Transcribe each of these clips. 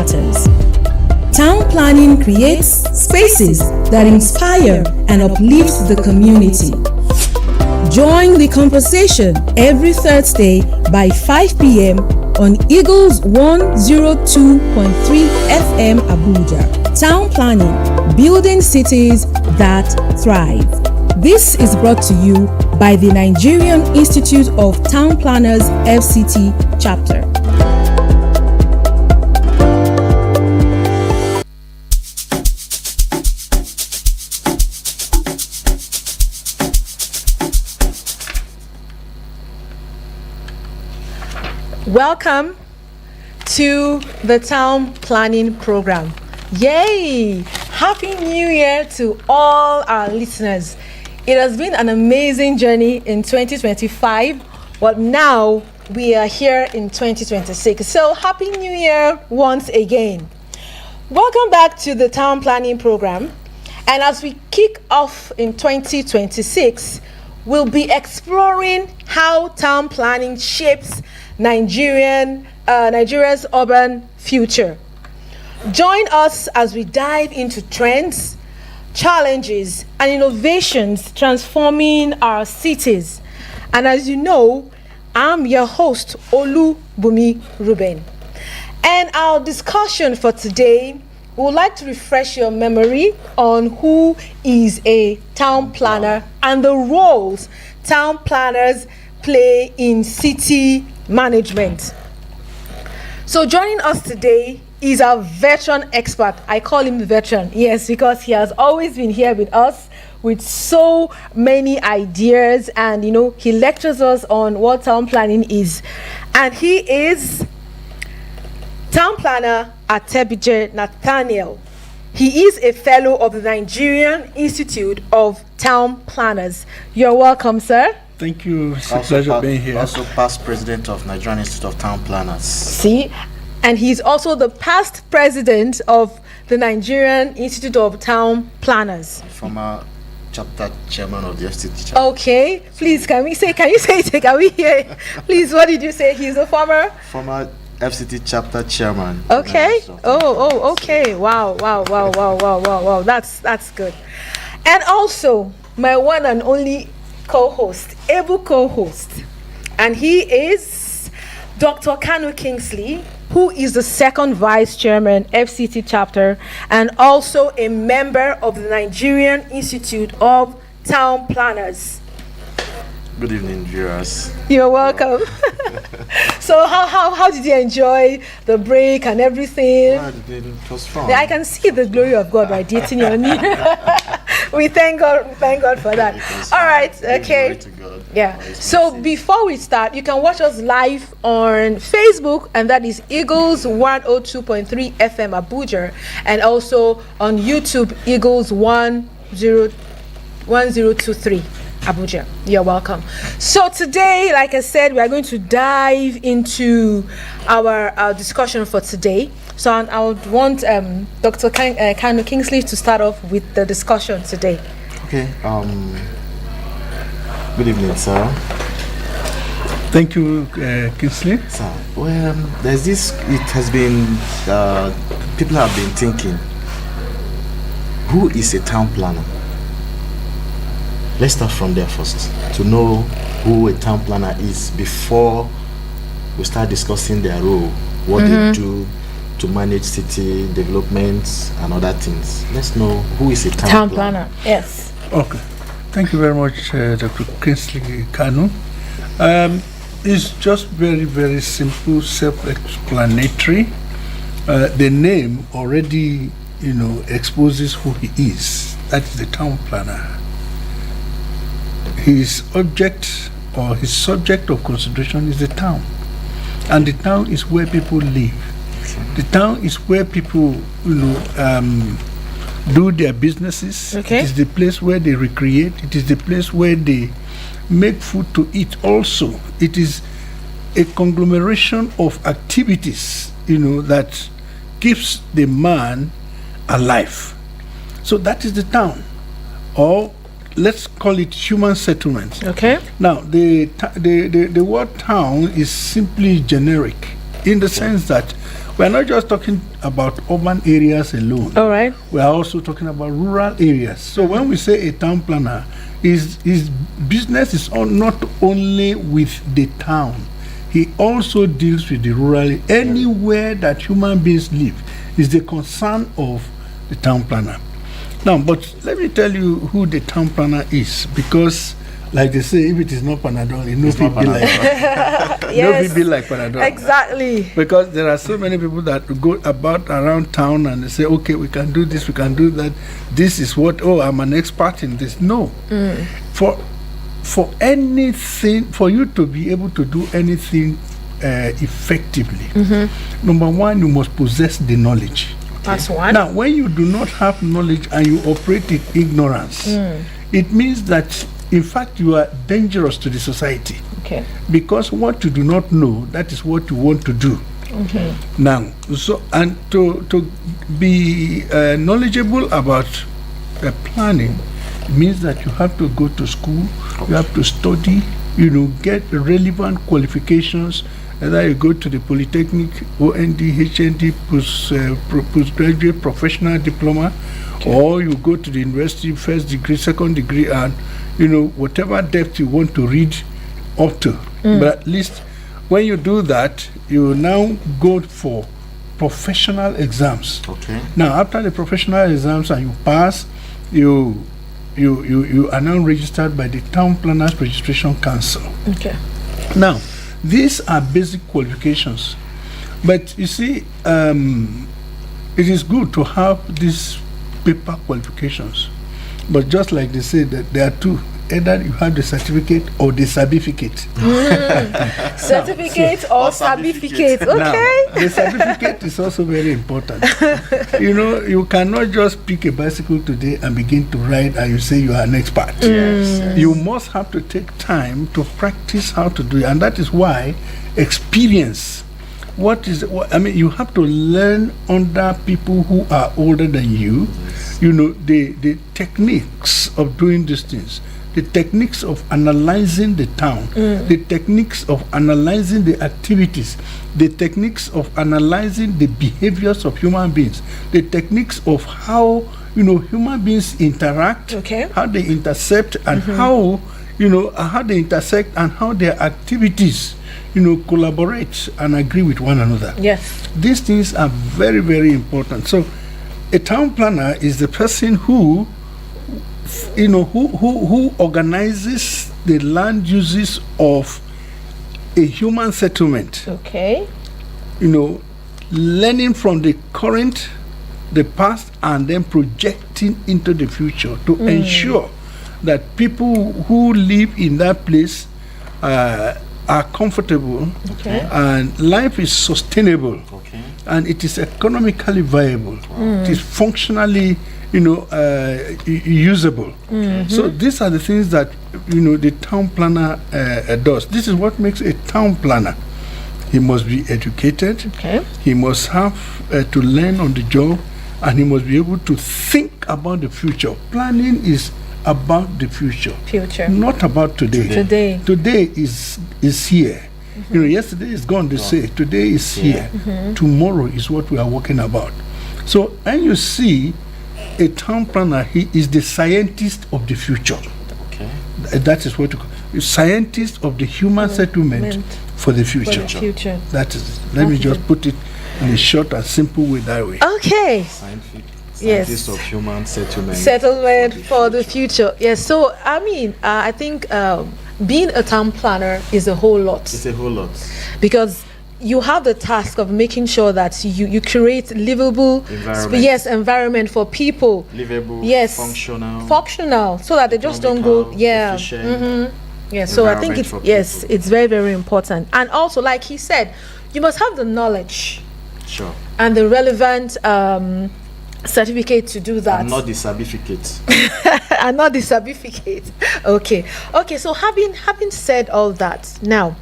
matters. Town planning creates spaces that inspire and uplift the community. Join the conversation every Thursday by 5 p.m. on Eagles 102.3 FM Abuja. Town planning, building cities that thrive. This is brought to you by the Nigerian Institute of Town Planners FCT chapter. Welcome to the Town Planning Program. Yay! Happy New Year to all our listeners. It has been an amazing journey in 2025, but now we are here in 2026. So Happy New Year once again. Welcome back to the Town Planning Program. And as we kick off in 2026, we'll be exploring how town planning shapes Nigeria's urban future. Join us as we dive into trends, challenges, and innovations transforming our cities. And as you know, I'm your host, Olubumi Ruben. And our discussion for today, we would like to refresh your memory on who is a town planner and the roles town planners play in city management. So joining us today is our veteran expert. I call him veteran, yes, because he has always been here with us with so many ideas, and he lectures us on what town planning is. And he is town planner Atebije Nathaniel. He is a fellow of the Nigerian Institute of Town Planners. You're welcome, sir. Thank you. It's a pleasure being here. Also past president of Nigerian Institute of Town Planners. See, and he's also the past president of the Nigerian Institute of Town Planners. Former chapter chairman of the FCT chapter. Okay, please, can you say it? Can we hear it? Please, what did you say? He's a former FCT chapter chairman. Okay. Okay. Wow. That's good. And also, my one and only able co-host, and he is Dr. Kanu Kingsley, who is the second vice chairman, FCT chapter, and also a member of the Nigerian Institute of Town Planners. Good evening, viewers. You're welcome. So how did you enjoy the break and everything? It was fun. I can see the glory of God radiating on you. We thank God for that. All right, okay. Yeah. So before we start, you can watch us live on Facebook, and that is Eagles 102.3 FM Abuja, and also on YouTube Eagles 1023 Abuja. You're welcome. So today, like I said, we are going to dive into our discussion for today. So I would want Dr. Kanu Kingsley to start off with the discussion today. Okay. Good evening, sir. Thank you, Kingsley. Sir, well, there's this. It has been. People have been thinking, who is a town planner? Let's start from there first, to know who a town planner is before we start discussing their role, what they do to manage city developments and other things. Let's know who is a town planner. Yes. Okay. Thank you very much, Dr. Kingsley Kanu. It's just very, very simple, self-explanatory. The name already, exposes who he is. That is the town planner. His object or his subject of consideration is the town, and the town is where people live. The town is where people, do their businesses. Okay. It is the place where they recreate. It is the place where they make food to eat. Also, it is a conglomeration of activities, that keeps the man alive. So that is the town, or let's call it human settlement. Okay. Now, the word town is simply generic in the sense that we're not just talking about urban areas alone. All right. We are also talking about rural areas. So when we say a town planner, his business is not only with the town. He also deals with the rural, anywhere that human beings live is the concern of the town planner. Now, but let me tell you who the town planner is, because like they say, if it is not Panadol, it It's not be like Yes. be like Panadol. Exactly. Because there are so many people that go about around town and they say, okay, we can do this, we can do that. This is what, oh, I'm an expert in this. No. For anything, for you to be able to do anything effectively, number one, you must possess the knowledge. That's one. Now, when you do not have knowledge and you operate in ignorance, it means that, in fact, you are dangerous to the society. Okay. Because what you do not know, that is what you want to do. Now, so, and to be knowledgeable about planning means that you have to go to school, you have to study, get relevant qualifications. Either you go to the Polytechnic, OND, HND, postgraduate professional diploma, or you go to the university, first degree, second degree, and whatever depth you want to read up to. But at least when you do that, you now go for professional exams. Okay. Now, after the professional exams and you pass, you are now registered by the Town Planners Registration Council. Okay. Now, these are basic qualifications, but you see, it is good to have these paper qualifications. But just like they say, that there are two: either you have the certificate or the certificate. Certificate or certificate. Okay. Now, the certificate is also very important. You cannot just pick a bicycle today and begin to ride and you say you are an expert. Yes. You must have to take time to practice how to do it, and that is why experience. You have to learn under people who are older than you. The techniques of doing these things, the techniques of analyzing the town, the techniques of analyzing the activities, the techniques of analyzing the behaviors of human beings, the techniques of how human beings interact, how they intercept, and how they intersect, and how their activities collaborate and agree with one another. Yes. These things are very, very important. So a town planner is the person who organizes the land uses of a human settlement. Okay. Learning from the current, the past, and then projecting into the future to ensure that people who live in that place are comfortable, and life is sustainable, and it is economically viable. It is functionally usable. So these are the things that the town planner does. This is what makes a town planner. He must be educated. He must have to learn on the job, and he must be able to think about the future. Planning is about the future, not about today. Today is here. Yesterday is gone, they say. Today is here. Tomorrow is what we are working about. So, and you see, a town planner, he is the scientist of the future. That is what you call scientist of the human settlement for the future. That is. Let me just put it in a short and simple way that way. Okay. Scientist of human settlement for the future. Yes. So I think being a town planner is a whole lot. It's a whole lot, because you have the task of making sure that you create livable environment for people, livable, functional, so that they just don't go so I think it's very, very important. And also, like he said, you must have the knowledge and the relevant certificate to do that, and not the certificate. And not the certificate. Okay, so having said all that, now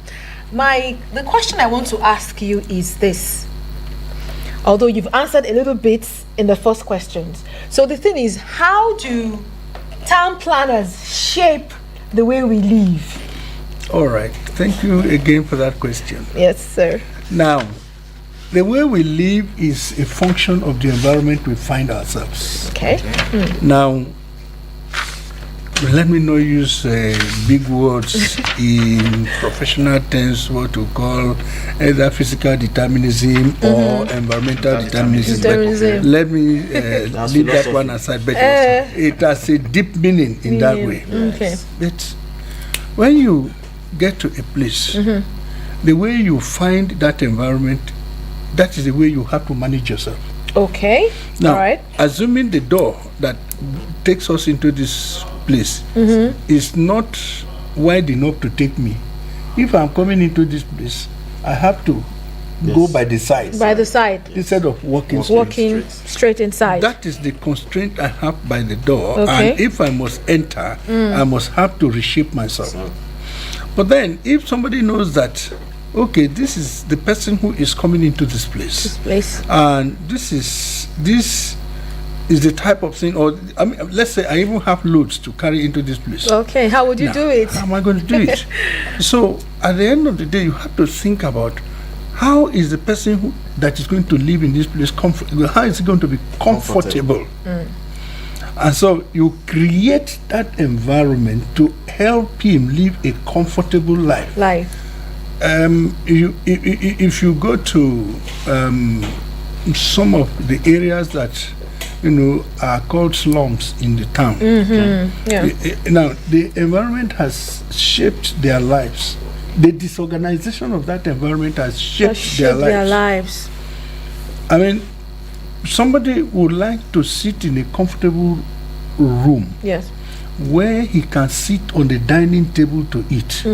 the question I want to ask you is this, although you've answered a little bit in the first questions. So the thing is, how do town planners shape the way we live? All right, thank you again for that question. Yes, sir. Now, the way we live is a function of the environment we find ourselves. Okay. Now, let me not use big words in professional terms, what we call either physical determinism or environmental determinism. But let me leave that one aside. But it has a deep meaning in that way. Okay. But when you get to a place, the way you find that environment, that is the way you have to manage yourself. Okay. Now, all right. assuming the door that takes us into this place is not wide enough to take me, if I'm coming into this place, I have to go by the side. By the side. Instead of walking Straight inside. That is the constraint I have by the door. Okay. And if I must enter, I must have to reshape myself. But then, if somebody knows that, okay, this is the person who is coming into this place. And this is the type of thing, or I mean, let's say I even have loads to carry into this place. Okay, how would you do it? How am I going to do it? So at the end of the day, you have to think about how is the person that is going to live in this place how is he going to be comfortable? And so you create that environment to help him live a comfortable life. If you go to some of the areas that are called slums in the town. Now, the environment has shaped their lives. The disorganization of that environment has shaped their lives. I mean, somebody would like to sit in a comfortable room. Yes. Where he can sit on the dining table to eat.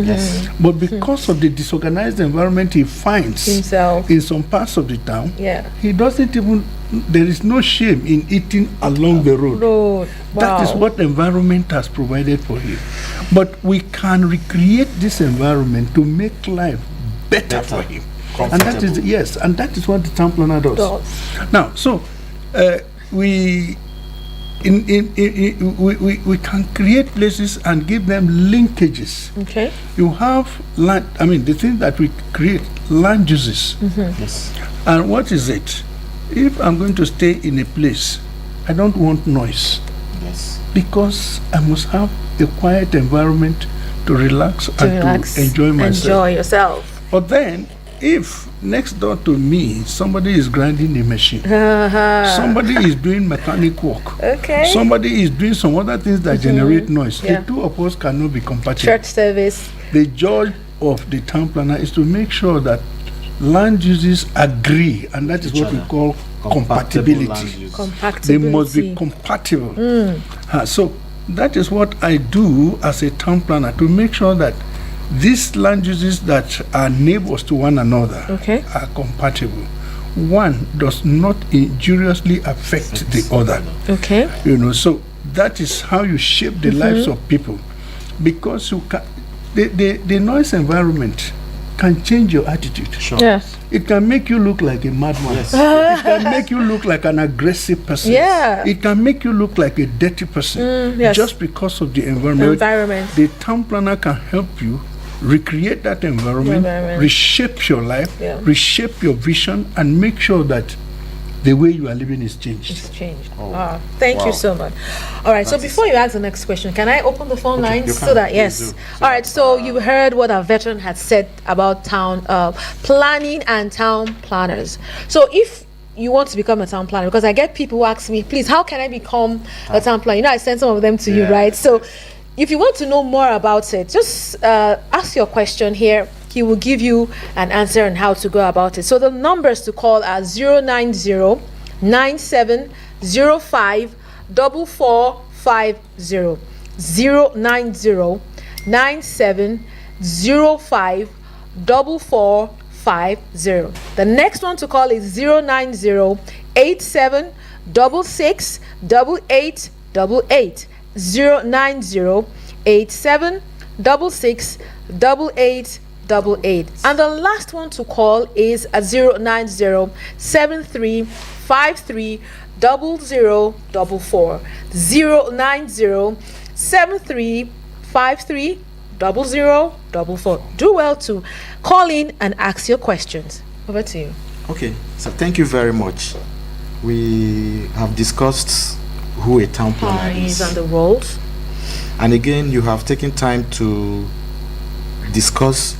But because of the disorganized environment he finds himself in some parts of the town, he doesn't even, there is no shame in eating along the road. Wow. That is what environment has provided for him. But we can recreate this environment to make life better for him. And that is, and that is what the Townplanner does. Now, so we can create places and give them linkages. Okay. You have land, I mean, the thing that we create, land uses. Yes. And what is it? If I'm going to stay in a place, I don't want noise. Yes. Because I must have a quiet environment to relax and to enjoy myself. Enjoy yourself. But then, if next door to me somebody is grinding a machine, somebody is doing mechanic work, somebody is doing some other things that generate noise, the two of us cannot be compatible. Church service. The job of the town planner is to make sure that land uses agree, and that is what we call compatibility. They must be compatible. So that is what I do as a town planner, to make sure that these land uses that are neighbors to one another are compatible. One does not injuriously affect the other. So that is how you shape the lives of people, because you can, the noise environment can change your attitude. Yes. It can make you look like a madman. Yes. It can make you look like an aggressive person. It can make you look like a dirty person just because of the environment. The town planner can help you recreate that environment, reshape your life, reshape your vision, and make sure that the way you are living is changed. It's changed. Thank you so much. All right, so before you ask the next question, can I open the phone lines so that, all right, so you heard what our veteran had said about town planning and town planners. So if you want to become a town planner, because I get people who ask me, please, how can I become a town planner? I sent some of them to you, right? So if you want to know more about it, just ask your question here. He will give you an answer on how to go about it. So the numbers to call are 090-9705-4450. 090-9705-4450. The next one to call is 090-8766-8888. 090-8766-8888. And the last one to call is a 090-7353-0044. 090-7353-0044. Do well to call in and ask your questions. Over to you. Okay, so thank you very much. We have discussed who a town planner is, and the roles. and again, you have taken time to discuss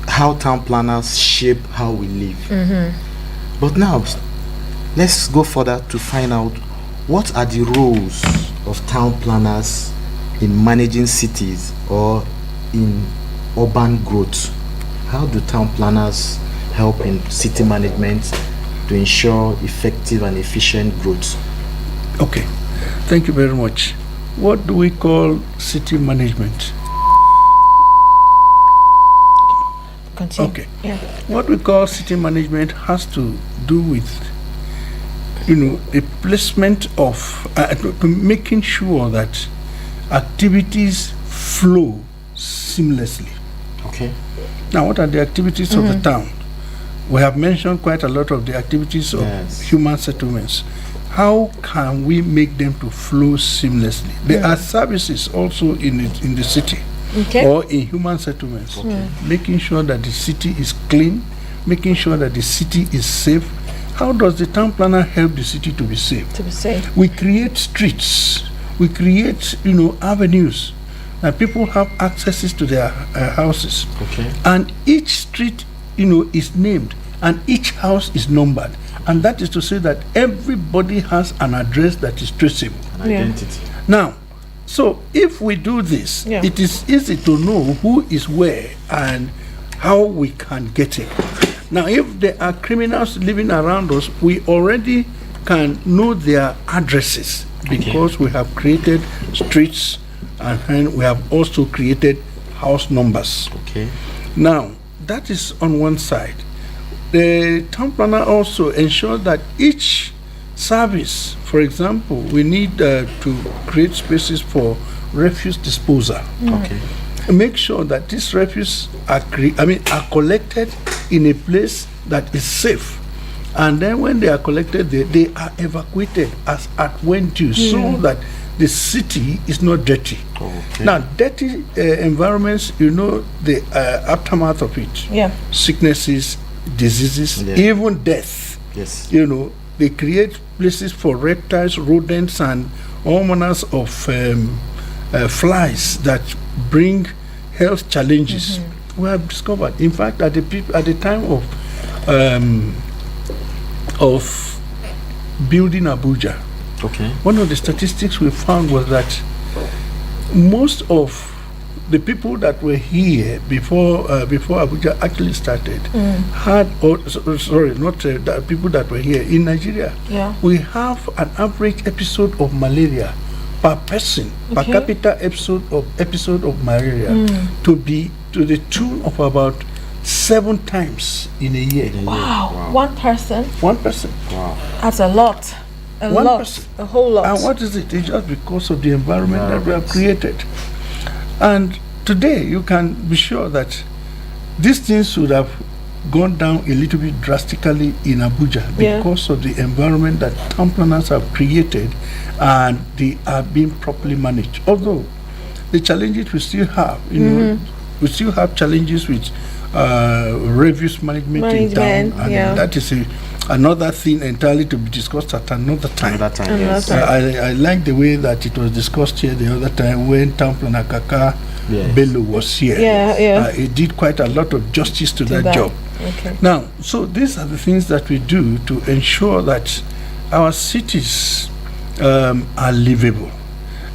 how town planners shape how we live. But now, let's go further to find out what are the roles of town planners in managing cities or in urban growth. How do town planners help in city management to ensure effective and efficient growth? Okay, thank you very much. What do we call city management? Continue. Okay. Yeah. What we call city management has to do with, the placement of, to making sure that activities flow seamlessly. Okay. Now, what are the activities of the town? We have mentioned quite a lot of the activities of Yes. human settlements. How can we make them to flow seamlessly? There are services also in the city Okay. or in human settlements. Making sure that the city is clean, making sure that the city is safe. How does the town planner help the city to be safe? To be safe. We create streets, we create, avenues that people have accesses to their houses. Okay. And each street, is named, and each house is numbered. And that is to say that everybody has an address that is traceable. An Yeah. identity. Now, so if we do this, Yeah. it is easy to know who is where and how we can get it. Now, if there are criminals living around us, we already can know their addresses because we have created streets and we have also created house numbers. Okay. Now, that is on one side. The town planner also ensures that each service, for example, we need to create spaces for refuse disposal. Okay. Make sure that these refuse are collected in a place that is safe, and then when they are collected, they are evacuated as at when due, so that the city is not dirty. Okay. Now, dirty environments, the aftermath of it. Yeah. Sicknesses, diseases, Yeah. even death. Yes. They create places for reptiles, rodents, and all manners of flies that bring health challenges. We have discovered, in fact, at the time of building Abuja, Okay. one of the statistics we found was that most of the people that were here before Abuja actually started the people that were here in Nigeria. Yeah. We have an average episode of malaria per person, per Okay. capita episode of malaria to be to the tune of about 7 times in a year. Wow. One person. One person. Wow. That's a lot. A One lot. person. A whole lot. And what is it? It's just because of the environment that we have created. And today, you can be sure that these things should have gone down a little bit drastically in Abuja because of the environment that town planners have created, and they are being properly managed. Although the challenges we still have, we still have challenges with refuse management in town, and that is another thing entirely to be discussed at another time. Another time, yes. I like the way that it was discussed here the other time when Town Planner Kaka Bello was here. He did quite a lot of justice to that job. Okay. Now, so these are the things that we do to ensure that our cities are livable.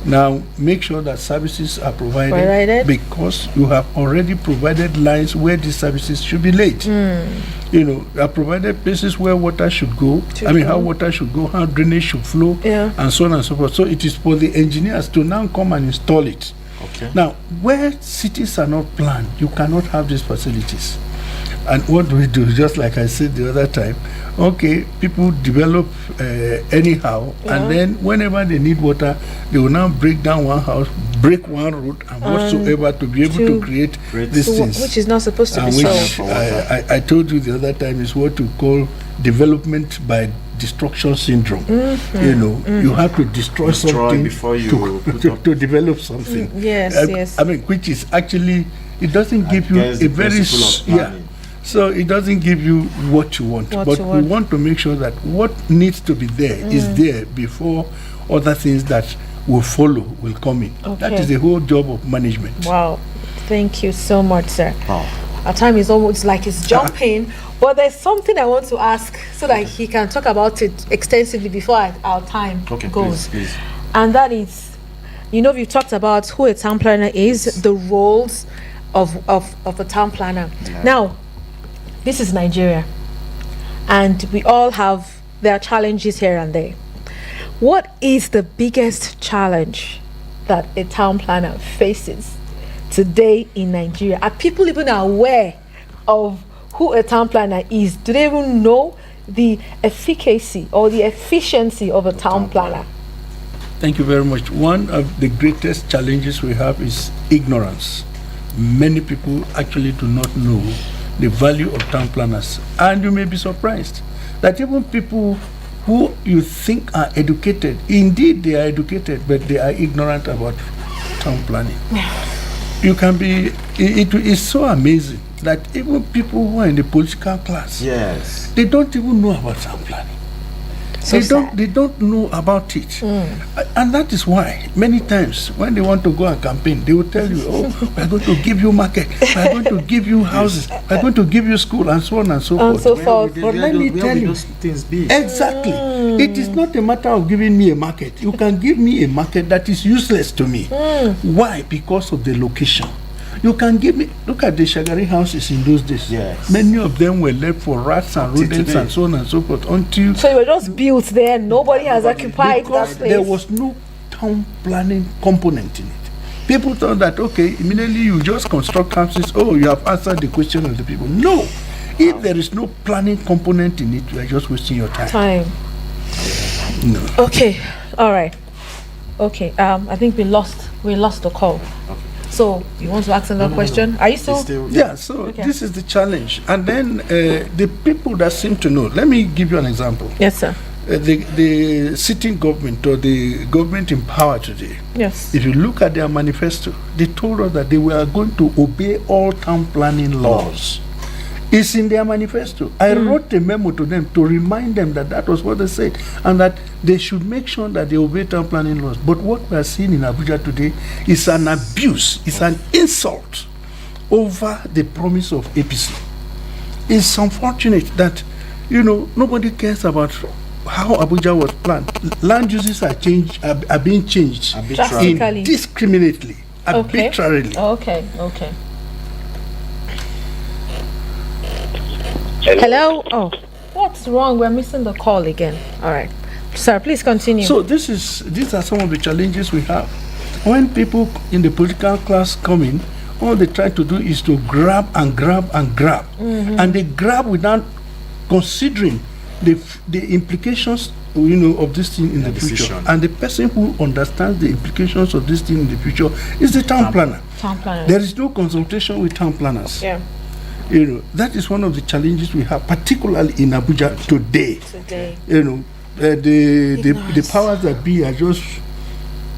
Now, make sure that services are provided because you have already provided lines where these services should be laid. You have provided places where water should go. How water should go, how drainage should flow, and so on and so forth. So it is for the engineers to now come and install it. Okay. Now, where cities are not planned, you cannot have these facilities. And what do we do? Just like I said the other time, okay, people develop anyhow, and then whenever they need water, they will now break down one house, break one road, and whatsoever to be able to create these things. Which is not supposed to be so. I told you the other time is what we call development by destruction syndrome. You have to destroy something before you to develop something. Yes. Which is actually, it doesn't give you a very So it doesn't give you what you want. What but you we want. want to make sure that what needs to be there is there before other things that will follow will come in. That Okay. is the whole job of management. Wow. Thank you so much, sir. Wow. Our time is almost like it's jumping, but there's something I want to ask so that he can talk about it extensively before our time Okay, goes. please. And that is, we've talked about who a town planner is, the roles of a town planner. Yeah. Now, this is Nigeria, and there are challenges here and there. What is the biggest challenge that a town planner faces today in Nigeria? Are people even aware of who a town planner is? Do they even know the efficacy or the efficiency of a town planner? Thank you very much. One of the greatest challenges we have is ignorance. Many people actually do not know the value of town planners. And you may be surprised that even people who you think are educated, indeed they are educated, but they are ignorant about town planning. You can be, it is so amazing that even people who are in the political class, Yes. they don't even know about town planning. So sad. They don't know about it. And that is why many times when they want to go and campaign, they will tell you, oh, we're going to give you market, we're going to give you houses, we're going to give you school, and so on and so And forth. so forth. But let me tell you, those things be. exactly, it is not a matter of giving me a market. You can give me a market that is useless to me. Why? Because of the location. You can give me, look at the Shagari houses in those days. Yes. Many of them were left for rats and Until rodents today. and so on and so forth until So you were just built there, nobody has occupied that because place. there was no town planning component in it. People thought that, okay, immediately you just construct houses, oh, you have answered the question of the people. No. If there is no planning component in it, you are just wasting your time. No. Okay, all right. Okay, I think we lost the call. So you want to ask another question? Are you It's still? still, Yeah, so Okay. this is the challenge. And then the people that seem to know, let me give you an example. Yes, sir. The sitting government or the government in power today, Yes. if you look at their manifesto, they told us that they were going to obey all town planning laws. It's in their manifesto. I wrote a memo to them to remind them that that was what they said and that they should make sure that they obey town planning laws. But what we are seeing in Abuja today is an abuse, it's an insult over the promise of APC. It's unfortunate that, nobody cares about how Abuja was planned. Land uses are being changed Arbitrary. Drastically. indiscriminately, arbitrarily. Okay. Hello? Oh, what's wrong? We're missing the call again. All right. Sir, please continue. So these are some of the challenges we have. When people in the political class come in, all they try to do is to grab and grab and grab. And they grab without considering the implications of this thing in the future. decision. And the person who understands the implications of this thing in the future is the town planner. Town planner. There is no consultation with town planners. Yeah. That is one of the challenges we have, particularly in Abuja today. Today. The Ignorance. powers that be are just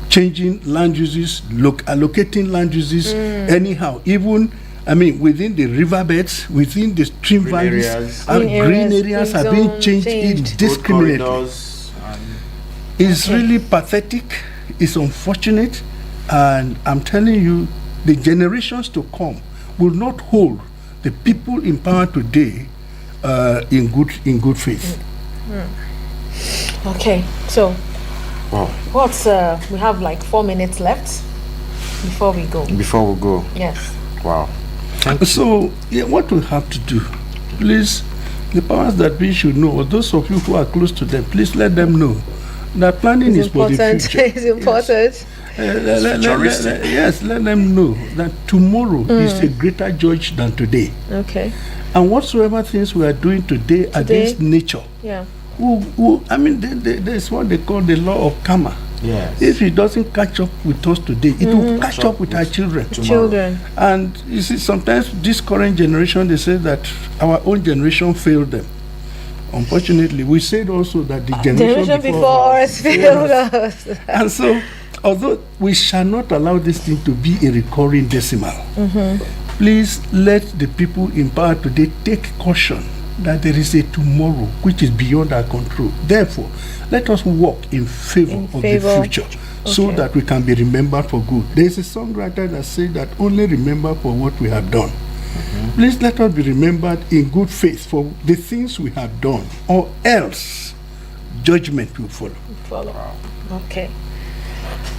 changing land uses, allocating land uses anyhow. Even within the riverbeds, within the stream Green valleys, areas. green areas green are being zone changed changed. indiscriminately. Corridors and It's really pathetic. It's unfortunate, and I'm telling you, the generations to come will not hold the people in power today in good faith. Okay. So, wow. we have like 4 minutes left before we go. Before we go, Yes. wow. So, what we have to do, please, the powers that be should know, or those of you who are close to them, please let them know that planning is for the important. future. It's important. Yes, let them know that tomorrow is a greater judge than today. Okay. And whatsoever things we are doing today against nature, Yeah. there's what they call the law of karma. Yes. If it doesn't catch up with us today, it will catch up with our children. Children. And you see, sometimes this current generation, they say that our own generation failed them. Unfortunately, we said also that the generation before us failed us. And so, although we shall not allow this thing to be a recurring decimal, Please let the people in power today take caution that there is a tomorrow which is beyond our control. Therefore, let us walk in favor of the future, so that we can be remembered for good. There is a songwriter that said that only remember for what we have done. Please let us be remembered in good faith for the things we have done, or else judgment will follow. Okay.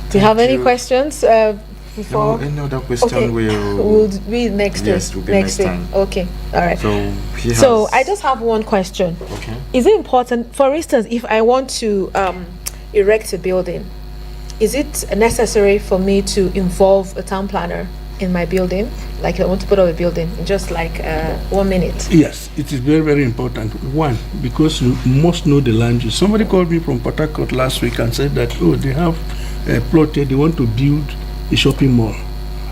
Do you have any questions? Before? No, any other question will be next week. Yes, will be next time. Okay, all right. So I just have one question. Okay. Is it important, for instance, if I want to erect a building, is it necessary for me to involve a town planner in my building? Like if I want to put up a building in just like 1 minute? Yes, it is very, very important. One, because you must know the land use. Somebody called me from Port Harcourt last week and said that, they have plotted, they want to build a shopping mall.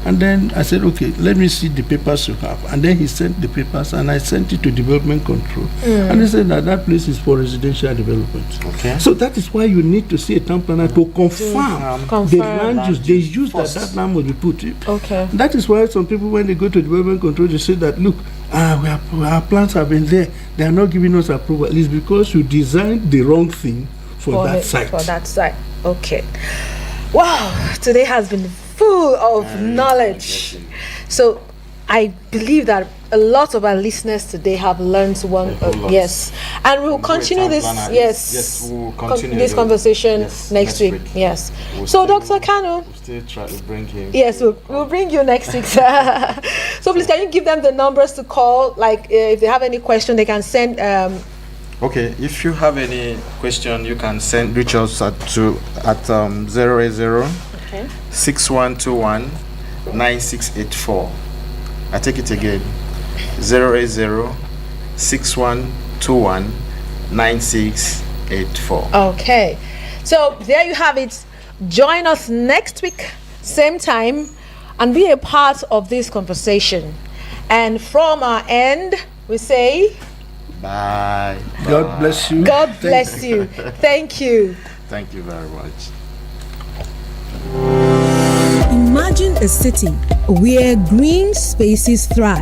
And then I said, okay, let me see the papers you have. And then he sent the papers, and I sent it to development control. And he said that place is for residential development. Okay. So that is why you need to see a town planner to confirm the land use. They use that land will be put. Okay. That is why some people, when they go to development control, they say that, look, our plans have been there. They are not giving us approval. It's because you designed the wrong thing for that site. For that site. Okay. Wow, today has been full of knowledge. So I believe that a lot of our listeners today have learned yes, and we will continue this. Yes, we will continue this conversation next week. Yes. So Dr. Kanu, we'll still try to bring him. Yes, we'll bring you next week. So please, can you give them the numbers to call? Like if they have any question, they can send. Okay, if you have any question, you can reach us at 080 6121 9684. I take it again. 080 6121 9684. Okay, so there you have it. Join us next week, same time, and be a part of this conversation. And from our end, we say bye. God bless you. God bless you. Thank you. Thank you very much. Imagine a city where green spaces thrive,